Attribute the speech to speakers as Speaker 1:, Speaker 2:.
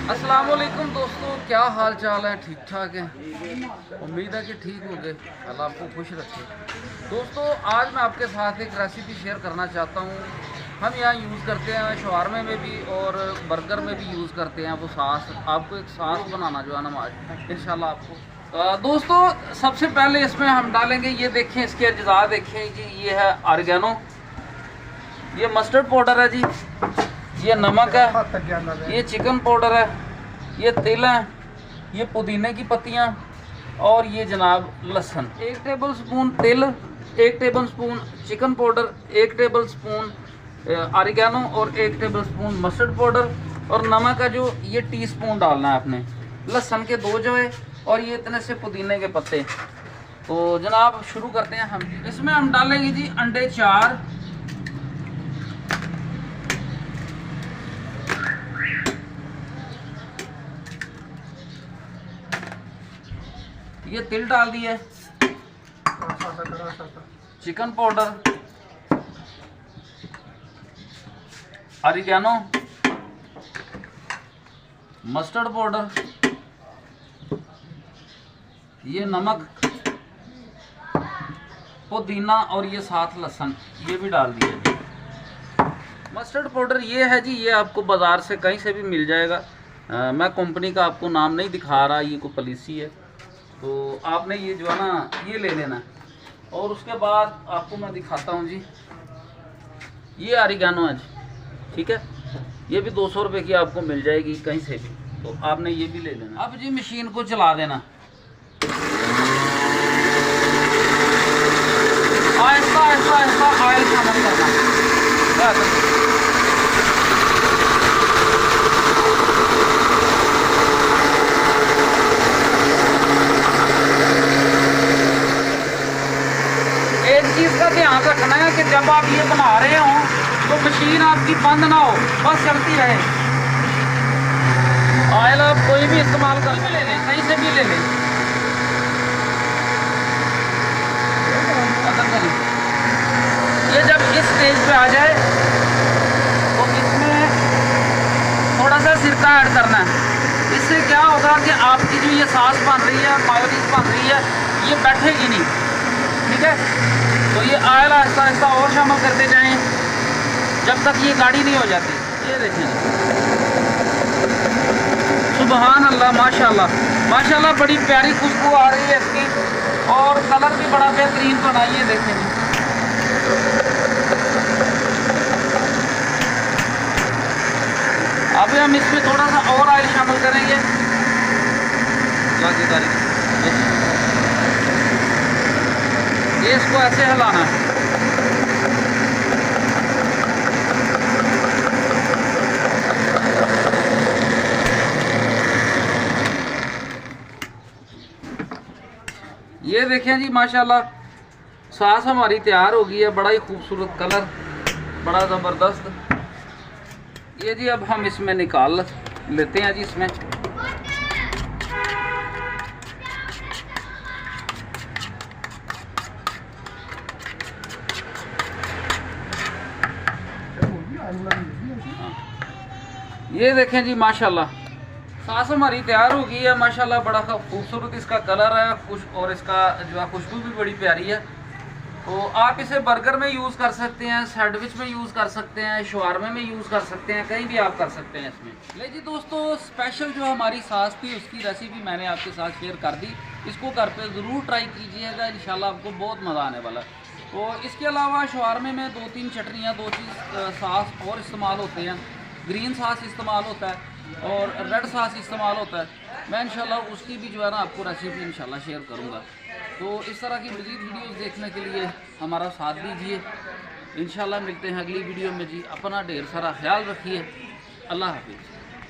Speaker 1: अस्सलाम वालेकुम दोस्तों, क्या हाल चाल है? ठीक ठाक है, उम्मीद है कि ठीक हो गए। अल्लाह आपको खुश रखे। दोस्तों, आज मैं आपके साथ एक रेसिपी शेयर करना चाहता हूँ। हम यहाँ यूज़ करते हैं शवारमे में भी और बर्गर में भी यूज़ करते हैं वो सास। आपको एक सास बनाना जो है ना आज इंशाल्लाह आपको। दोस्तों, सबसे पहले इसमें हम डालेंगे, ये देखें इसके अज्जा देखें जी। ये है ऑरिगेनो, ये मस्टर्ड पाउडर है जी, ये नमक है, ये चिकन पाउडर है, ये तिल है, ये पुदीने की पत्तियाँ और ये जनाब लहसुन। 1 टेबल स्पून तिल, 1 table spoon chicken powder, 1 table spoon oregano और 1 टेबल स्पून मस्टर्ड पाउडर और नमक का जो ये टीस्पून डालना है आपने। लहसुन के 2 जो है और ये इतने से पुदीने के पत्ते। तो जनाब शुरू करते हैं हम। इसमें हम डालेंगे जी अंडे 4, ये तिल डाल दिए, chicken powder, oregano, mustard powder, ये नमक, पुदीना और ये साथ लहसुन ये भी डाल दिया। मस्टर्ड पाउडर ये है जी, ये आपको बाज़ार से कहीं से भी मिल जाएगा। मैं कंपनी का आपको नाम नहीं दिखा रहा, ये कोई पॉलिसी है। तो आपने ये जो है ना ये ले लेना। और उसके बाद आपको मैं दिखाता हूँ जी, ये ऑरिगेनो है जी, ठीक है। ये भी 200 रुपये की आपको मिल जाएगी कहीं से भी, तो आपने ये भी ले लेना। अब जी मशीन को चला देना, आहिस्ता आहिस्ता आहिस्ता ऑयल शामिल करना। एक चीज़ का ध्यान रखना है कि जब आप ये बना रहे हो तो मशीन आपकी बंद ना हो, बस चलती रहे। ऑयल आप कोई भी इस्तेमाल कर ले लें, कहीं से भी ले लें। ये जब इस स्टेज पे आ जाए तो इसमें थोड़ा सा सिरका ऐड करना है। इससे क्या होगा कि आपकी जो ये सॉस बन रही है, मायोनीज बन रही है, ये बैठेगी नहीं, ठीक है। तो ये ऑयल आहिस्ता आहिस्ता और शामिल करते जाएं जब तक ये गाढ़ी नहीं हो जाती। ये देखें, सुबहान अल्लाह, माशाल्लाह माशाल्लाह, बड़ी प्यारी खुशबू आ रही है इसकी और कलर भी बड़ा बेहतरीन बना। ये देखें, अभी हम इसमें थोड़ा सा और ऑयल शामिल करेंगे। ये इसको ऐसे हिलाना है। ये देखें जी, माशाल्लाह सास हमारी तैयार हो गई है। बड़ा ही खूबसूरत कलर, बड़ा ज़बरदस्त। ये जी अब हम इसमें निकाल लेते हैं जी। इसमें ये देखें जी, माशाल्लाह सास हमारी तैयार हो गई है। माशाल्लाह बड़ा खूबसूरत इसका कलर है, और इसका जो है खुशबू भी बड़ी प्यारी है। तो आप इसे बर्गर में यूज़ कर सकते हैं, सैंडविच में यूज़ कर सकते हैं, शवारमे में यूज़ कर सकते हैं, कहीं भी आप कर सकते हैं इसमें। ले जी दोस्तों, स्पेशल जो हमारी सास थी उसकी रेसिपी मैंने आपके साथ शेयर कर दी। इसको घर पे ज़रूर ट्राई कीजिएगा, इंशाल्लाह आपको बहुत मज़ा आने वाला है। तो इसके अलावा शवारमे में 2-3 चटनियाँ, 2 चीज़ सास और इस्तेमाल होते हैं। ग्रीन सास इस्तेमाल होता है और रेड सास इस्तेमाल होता है। मैं इंशाल्लाह उसकी भी जो है ना आपको रेसिपी इंशाल्लाह शेयर करूँगा। तो इस तरह की मज़ीद वीडियोस देखने के लिए हमारा साथ दीजिए। इंशाल्लाह मिलते हैं अगली वीडियो में जी। अपना ढेर सारा ख्याल रखिए। अल्लाह हाफिज़।